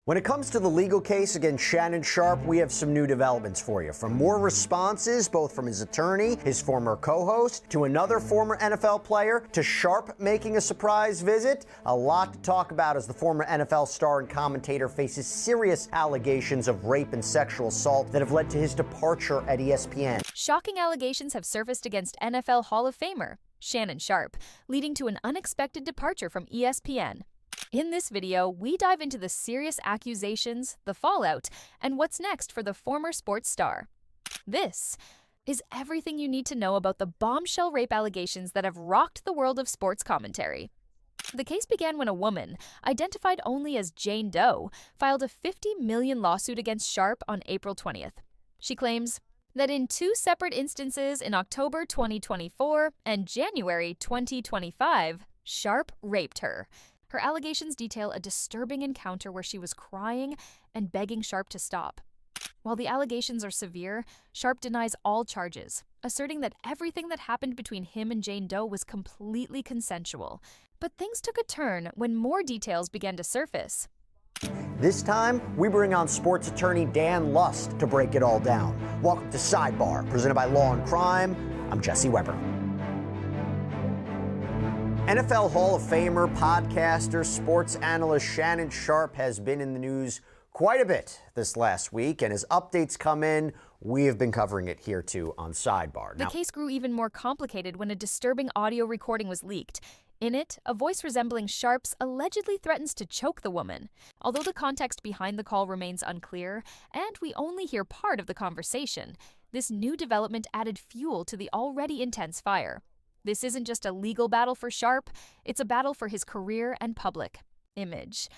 When it comes to the legal case against Shannon Sharpe, we have some new developments for you. From more responses, both from his attorney, his former co-host, to another former NFL player, to Sharpe making a surprise visit. A lot to talk about as the former NFL star and commentator faces serious allegations of rape and sexual assault that have led to his departure at ESPN. Shocking allegations have surfaced against NFL Hall of Famer Shannon Sharpe, leading to an unexpected departure from ESPN. In this video, we dive into the serious accusations, the fallout, and what's next for the former sports star. This is everything you need to know about the bombshell rape allegations that have rocked the world of sports commentary. The case began when a woman, identified only as Jane Doe, filed a $50 million lawsuit against Sharpe on April 20th. She claims that in two separate instances in October 2024 and January 2025, Sharpe raped her. Her allegations detail a disturbing encounter where she was crying and begging Sharpe to stop. While the allegations are severe, Sharpe denies all charges, asserting that everything that happened between him and Jane Doe was completely consensual. But things took a turn when more details began to surface. This time, we bring on sports attorney Dan Lust to break it all down. Welcome to Sidebar, presented by Law and Crime. I'm Jesse Weber. NFL Hall of Famer, podcaster, sports analyst Shannon Sharpe has been in the news quite a bit this last week, and as updates come in, we have been covering it here too on Sidebar. The case grew even more complicated when a disturbing audio recording was leaked. In it, a voice resembling Sharpe's allegedly threatens to choke the woman. Although the context behind the call remains unclear, and we only hear part of the conversation, this new development added fuel to the already intense fire. This isn't just a legal battle for Sharpe, it's a battle for his career and public image.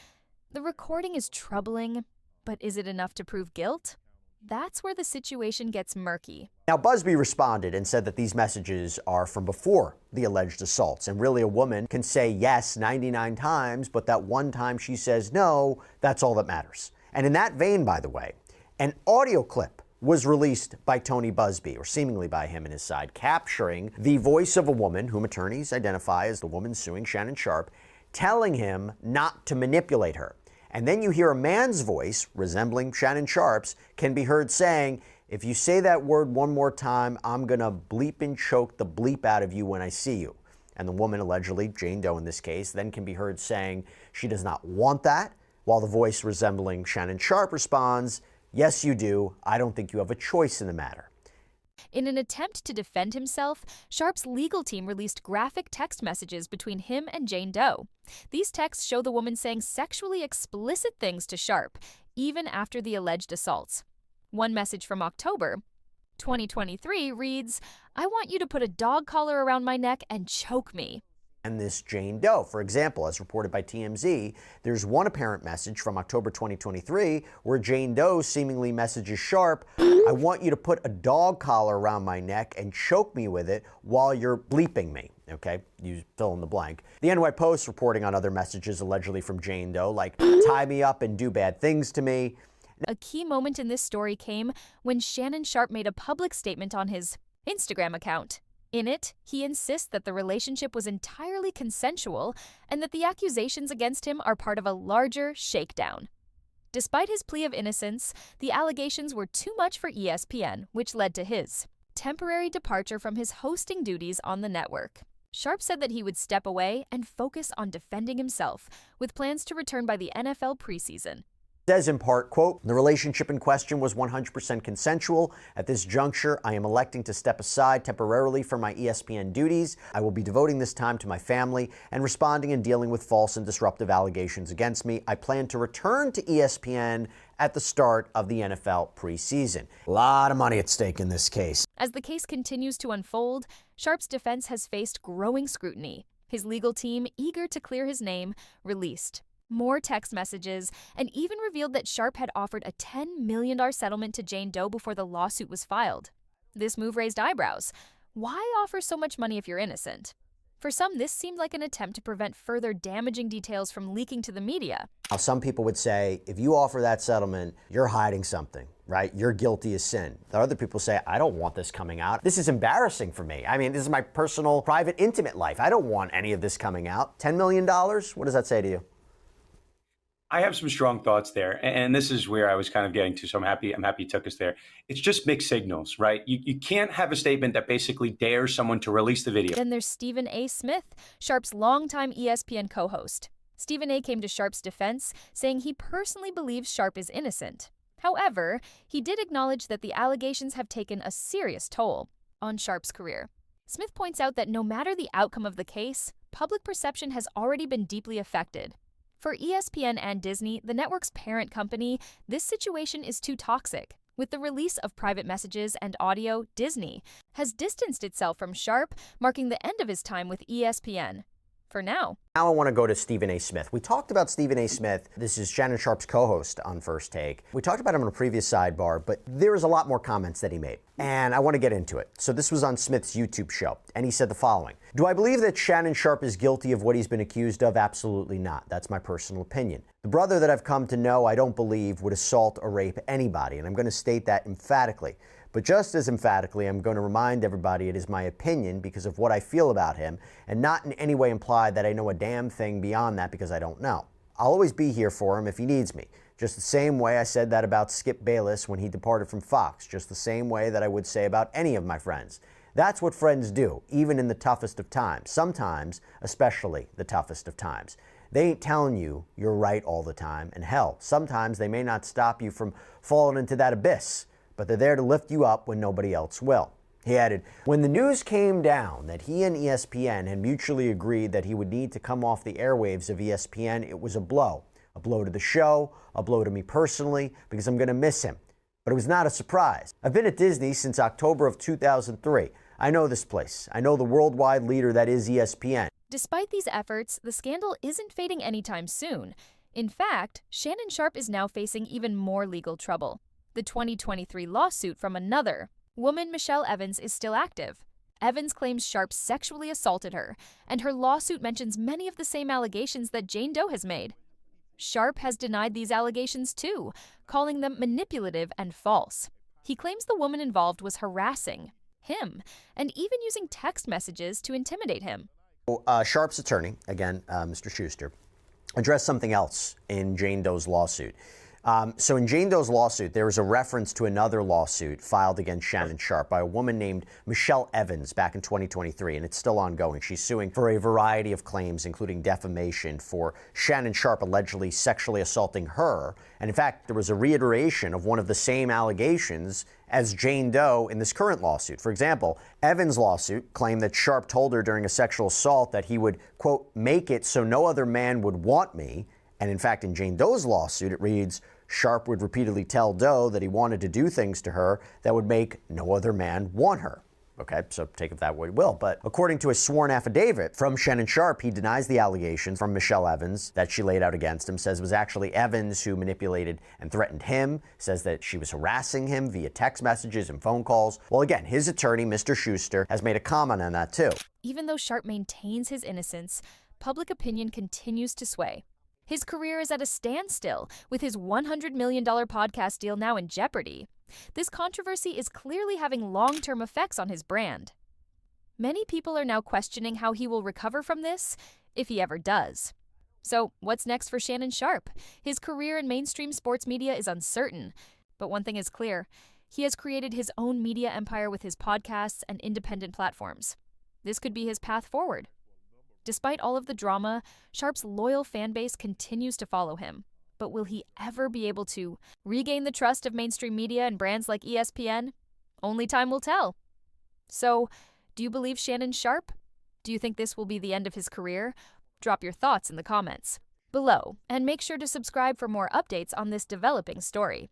The recording is troubling, but is it enough to prove guilt? That's where the situation gets murky. Now, Busby responded and said that these messages are from before the alleged assaults, and really a woman can say yes 99 times, but that one time she says no, that's all that matters. And in that vein, by the way, an audio clip was released by Tony Busby, or seemingly by him and his side, capturing the voice of a woman whom attorneys identify as the woman suing Shannon Sharpe, telling him not to manipulate her. And then you hear a man's voice, resembling Shannon Sharpe's, can be heard saying, "If you say that word one more time, I'm gonna bleep and choke the bleep out of you when I see you." And the woman, allegedly Jane Doe in this case, then can be heard saying she does not want that, while the voice resembling Shannon Sharpe responds, "Yes, you do. I don't think you have a choice in the matter." In an attempt to defend himself, Sharpe's legal team released graphic text messages between him and Jane Doe. These texts show the woman saying sexually explicit things to Sharpe, even after the alleged assaults. One message from October 2023 reads, "I want you to put a dog collar around my neck and choke me." And this Jane Doe, for example, as reported by TMZ, there's one apparent message from October 2023 where Jane Doe seemingly messages Sharpe, "I want you to put a dog collar around my neck and choke me with it while you're bleeping me." Okay, you fill in the blank. The NY Post reporting on other messages allegedly from Jane Doe, like "tie me up and do bad things to me." A key moment in this story came when Shannon Sharpe made a public statement on his Instagram account. In it, he insists that the relationship was entirely consensual and that the accusations against him are part of a larger shakedown. Despite his plea of innocence, the allegations were too much for ESPN, which led to his temporary departure from his hosting duties on the network. Sharpe said that he would step away and focus on defending himself, with plans to return by the NFL preseason. Says in part, quote, "The relationship in question was 100% consensual. At this juncture, I am electing to step aside temporarily from my ESPN duties. I will be devoting this time to my family and responding and dealing with false and disruptive allegations against me. I plan to return to ESPN at the start of the NFL preseason." A lot of money at stake in this case. As the case continues to unfold, Sharpe's defense has faced growing scrutiny. His legal team, eager to clear his name, released more text messages, and even revealed that Sharpe had offered a $10 million settlement to Jane Doe before the lawsuit was filed. This move raised eyebrows. Why offer so much money if you're innocent? For some, this seemed like an attempt to prevent further damaging details from leaking to the media. Now, some people would say, if you offer that settlement, you're hiding something, right? You're guilty as sin. The other people say, I don't want this coming out. This is embarrassing for me. I mean, this is my personal, private, intimate life. I don't want any of this coming out. $10 million? What does that say to you? I have some strong thoughts there, and this is where I was kind of getting to. So I'm happy you took us there. It's just mixed signals, right? You can't have a statement that basically dares someone to release the video. Then there's Stephen A. Smith, Sharpe's longtime ESPN co-host. Stephen A. came to Sharpe's defense, saying he personally believes Sharpe is innocent. However, he did acknowledge that the allegations have taken a serious toll on Sharpe's career. Smith points out that no matter the outcome of the case, public perception has already been deeply affected. For ESPN and Disney, the network's parent company, this situation is too toxic. With the release of private messages and audio, Disney has distanced itself from Sharpe, marking the end of his time with ESPN. For now. Now I want to go to Stephen A. Smith. We talked about Stephen A. Smith. This is Shannon Sharpe's co-host on First Take. We talked about him in a previous sidebar, but there was a lot more comments that he made, and I want to get into it. So this was on Smith's YouTube show, and he said the following. Do I believe that Shannon Sharpe is guilty of what he's been accused of? Absolutely not. That's my personal opinion. The brother that I've come to know, I don't believe would assault or rape anybody, and I'm going to state that emphatically. But just as emphatically, I'm going to remind everybody it is my opinion because of what I feel about him, and not in any way imply that I know a damn thing beyond that because I don't know. I'll always be here for him if he needs me. Just the same way I said that about Skip Bayless when he departed from Fox. Just the same way that I would say about any of my friends. That's what friends do, even in the toughest of times. Sometimes, especially the toughest of times. They ain't telling you you're right all the time, and hell, sometimes they may not stop you from falling into that abyss, but they're there to lift you up when nobody else will. He added, when the news came down that he and ESPN had mutually agreed that he would need to come off the airwaves of ESPN, it was a blow. A blow to the show, a blow to me personally, because I'm going to miss him. But it was not a surprise. I've been at Disney since October of 2003. I know this place. I know the worldwide leader that is ESPN. Despite these efforts, the scandal isn't fading anytime soon. In fact, Shannon Sharpe is now facing even more legal trouble. The 2023 lawsuit from another woman, Michelle Evans, is still active. Evans claims Sharpe sexually assaulted her, and her lawsuit mentions many of the same allegations that Jane Doe has made. Sharpe has denied these allegations too, calling them manipulative and false. He claims the woman involved was harassing him and even using text messages to intimidate him. Sharpe's attorney, again, Mr. Schuster, addressed something else in Jane Doe's lawsuit. So in Jane Doe's lawsuit, there was a reference to another lawsuit filed against Shannon Sharpe by a woman named Michelle Evans back in 2023, and it's still ongoing. She's suing for a variety of claims, including defamation for Shannon Sharpe allegedly sexually assaulting her. And in fact, there was a reiteration of one of the same allegations as Jane Doe in this current lawsuit. For example, Evans' lawsuit claimed that Sharpe told her during a sexual assault that he would, quote, make it so no other man would want me. And in fact, in Jane Doe's lawsuit, it reads, Sharpe would repeatedly tell Doe that he wanted to do things to her that would make no other man want her. Okay, so take it that way you will. But according to a sworn affidavit from Shannon Sharpe, he denies the allegations from Michelle Evans that she laid out against him, says it was actually Evans who manipulated and threatened him, says that she was harassing him via text messages and phone calls. Well, again, his attorney, Mr. Schuster, has made a comment on that too. Even though Sharpe maintains his innocence, public opinion continues to sway. His career is at a standstill, with his $100 million podcast deal now in jeopardy. This controversy is clearly having long-term effects on his brand. Many people are now questioning how he will recover from this, if he ever does. So, what's next for Shannon Sharpe? His career in mainstream sports media is uncertain. But one thing is clear, he has created his own media empire with his podcasts and independent platforms. This could be his path forward. Despite all of the drama, Sharpe's loyal fan base continues to follow him. But will he ever be able to regain the trust of mainstream media and brands like ESPN? Only time will tell. So, do you believe Shannon Sharpe? Do you think this will be the end of his career? Drop your thoughts in the comments below, and make sure to subscribe for more updates on this developing story.